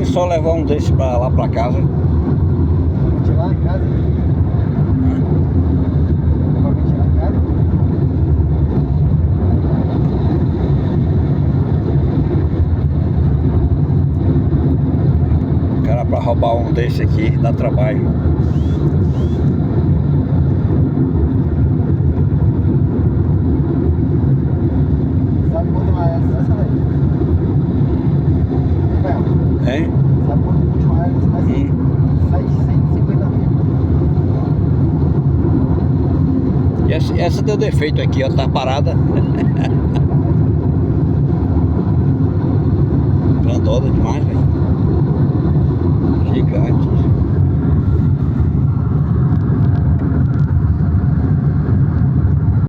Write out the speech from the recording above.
é só levar um desses pra lá pra casa. Ventilar em casa? Pra ventilar em casa? Cara, pra roubar um desse aqui dá trabalho. Sabe quanto mais essa daí? Hein? Sabe quanto custa mais essa daí? 650 mil. E essa deu defeito aqui, ó, tá parada. Grandona demais, velho. Gigante.